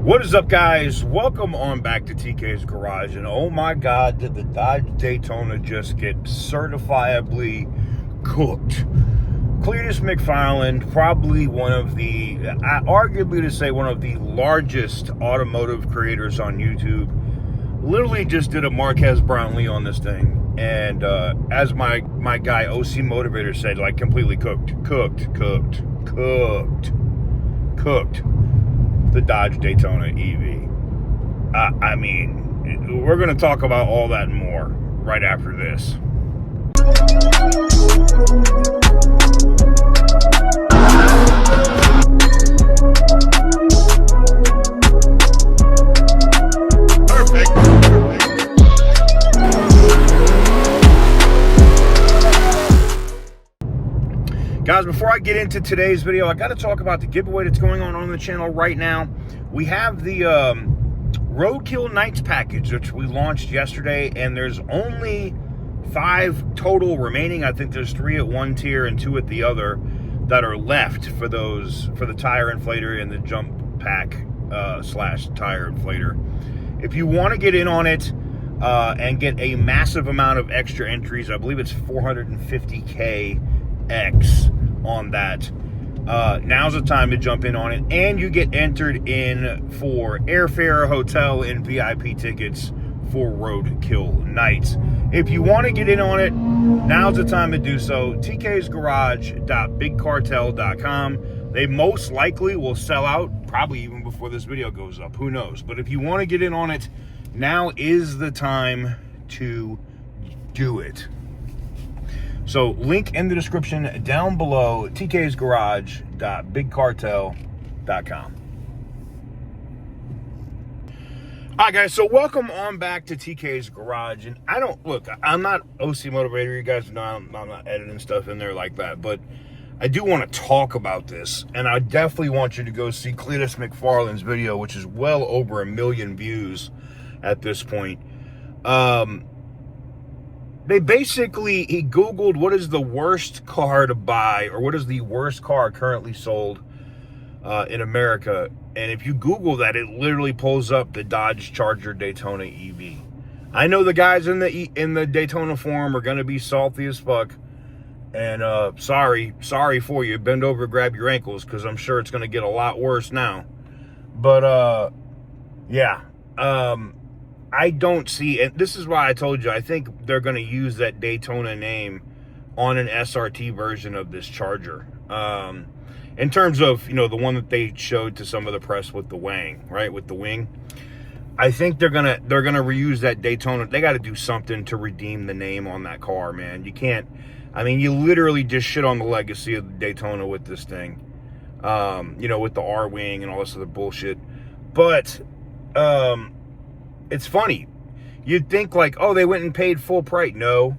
What is up, guys? Welcome on back to TK's Garage. And oh my God, did the Dodge Daytona just get certifiably cooked? Cletus McFarland, probably one of the, arguably to say one of the largest automotive creators on YouTube, literally just did a Marquez Brownlee on this thing. And as my guy OC Motivator said, like completely cooked the Dodge Daytona EV. I mean, we're going to talk about all that and more right after this. Guys, before I get into today's video, I got to talk about the giveaway that's going on the channel right now. We have the Roadkill Nights package, which we launched yesterday, and there's only 5 total remaining. I think there's 3 at one tier and 2 at the other that are left for the tire inflator and the jump pack slash tire inflator. If you want to get in on it and get a massive amount of extra entries, I believe it's 450K X on that, now's the time to jump in on it, and you get entered in for airfare, hotel, and VIP tickets for Roadkill Nights. If you want to get in on it, now's the time to do so. TK'sgarage.bigcartel.com. They most likely will sell out probably even before this video goes up, who knows. But if you want to get in on it, now is the time to do it. So link in the description down below, TK'sgarage.bigcartel.com. All right, guys, so welcome on back to TK's Garage. And I'm not OC Motivator. You guys know I'm not editing stuff in there like that. But I do want to talk about this. And I definitely want you to go see Cletus McFarland's video, which is well over 1 million views at this point. He Googled what is the worst car to buy, or what is the worst car currently sold in America. And if you Google that, it literally pulls up the Dodge Charger Daytona EV. I know the guys in the Daytona forum are going to be salty as fuck. And sorry for you. Bend over, grab your ankles, because I'm sure it's going to get a lot worse now. But yeah. I don't see, and this is why I told you, I think they're going to use that Daytona name on an SRT version of this Charger. In terms of, the one that they showed to some of the press with the wing, right, with the wing. I think they're gonna reuse that Daytona. They got to do something to redeem the name on that car, man. You can't. I mean, you literally just shit on the legacy of the Daytona with this thing. With the R wing and all this other bullshit. But it's funny. You'd think like, oh, they went and paid full price. No.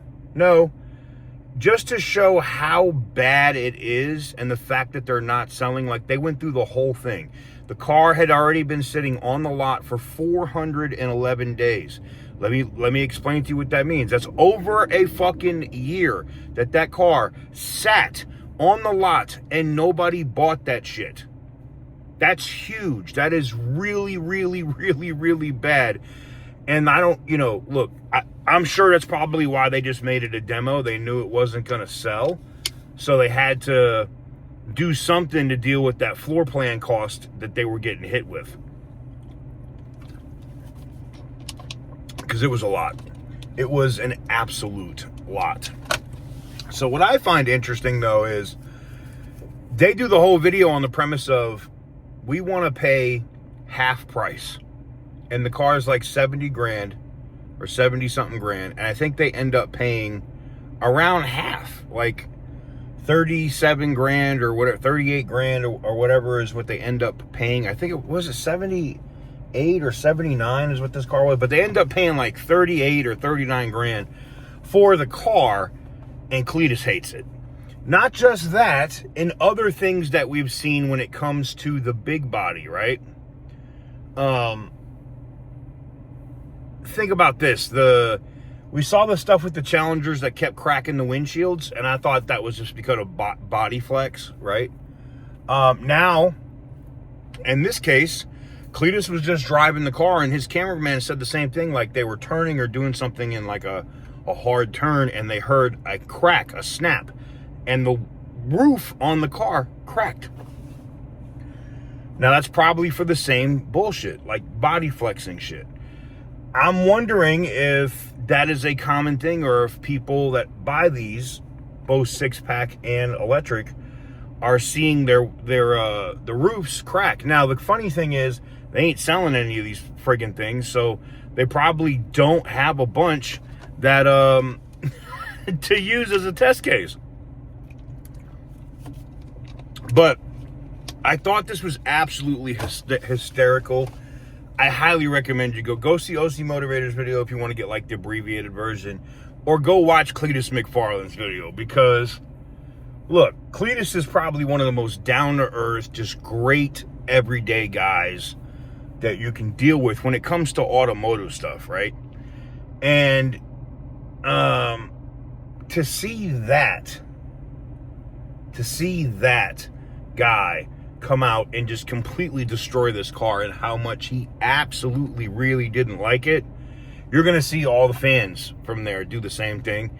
Just to show how bad it is and the fact that they're not selling, like they went through the whole thing. The car had already been sitting on the lot for 411 days. Let me explain to you what that means. That's over a fucking year that car sat on the lot and nobody bought that shit. That's huge. That is really, really, really, really bad. And I don't, look, I'm sure that's probably why they just made it a demo. They knew it wasn't going to sell. So they had to do something to deal with that floor plan cost that they were getting hit with. Because it was a lot. It was an absolute lot. So what I find interesting, though, is they do the whole video on the premise of, we want to pay half price. And the car is like 70 grand or 70 something grand. And I think they end up paying around half, like 37 grand or whatever, 38 grand or whatever is what they end up paying. I think it was 78 or 79 is what this car was. But they end up paying like 38 or 39 grand for the car. And Cletus hates it. Not just that, in other things that we've seen when it comes to the big body, right? Think about this. We saw the stuff with the Challengers that kept cracking the windshields, and I thought that was just because of body flex, right? Now, in this case, Cletus was just driving the car, and his cameraman said the same thing, like they were turning or doing something in like a hard turn, and they heard a crack, a snap, and the roof on the car cracked. Now, that's probably for the same bullshit, like body flexing shit. I'm wondering if that is a common thing, or if people that buy these, both 6-pack and electric, are seeing the roofs crack. Now, the funny thing is, they ain't selling any of these friggin' things, so they probably don't have a bunch that to use as a test case. But I thought this was absolutely hysterical. I highly recommend you go see OC Motivator's video if you want to get like the abbreviated version, or go watch Cletus McFarland's video, because look, Cletus is probably one of the most down-to-earth, just great everyday guys that you can deal with when it comes to automotive stuff, right? And to see that guy come out and just completely destroy this car, and how much he absolutely really didn't like it, you're going to see all the fans from there do the same thing.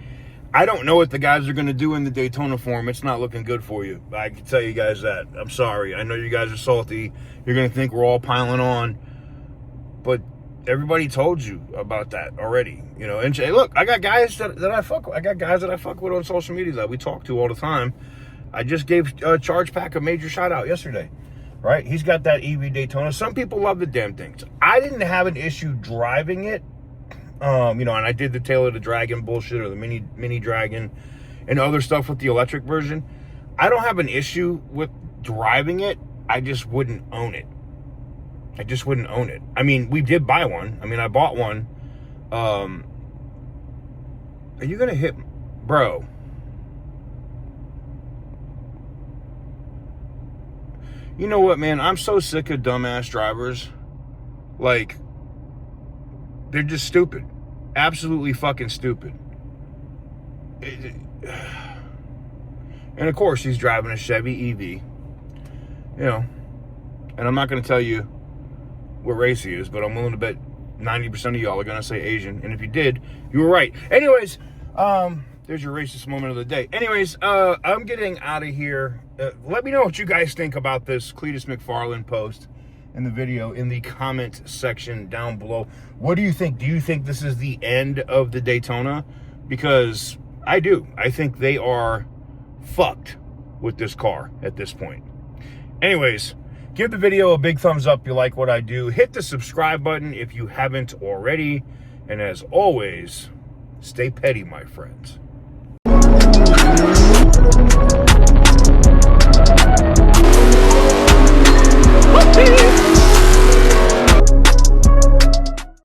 I don't know what the guys are going to do in the Daytona forum. It's not looking good for you. I can tell you guys that. I'm sorry. I know you guys are salty. You're going to think we're all piling on. But everybody told you about that already. You know, and look, I got guys that I fuck with. I got guys that I fuck with on social media that we talk to all the time. I just gave Charge Pack a major shout out yesterday, right? He's got that EV Daytona. Some people love the damn things. I didn't have an issue driving it. You know, and I did the Tail of the Dragon bullshit, or the mini Dragon, and other stuff with the electric version. I don't have an issue with driving it. I just wouldn't own it. I mean, we did buy one. I mean, I bought one. Are you gonna hit, bro? You know what, man? I'm so sick of dumbass drivers. Like, they're just stupid. Absolutely fucking stupid. And of course, he's driving a Chevy EV. You know, and I'm not going to tell you what race he is, but I'm willing to bet 90% of y'all are going to say Asian. And if you did, you were right. Anyways, there's your racist moment of the day. Anyways, I'm getting out of here. Let me know what you guys think about this Cletus McFarland post in the video in the comment section down below. What do you think? Do you think this is the end of the Daytona? Because I do. I think they are fucked with this car at this point. Anyways, give the video a big thumbs up if you like what I do. Hit the subscribe button if you haven't already. And as always, stay petty, my friends.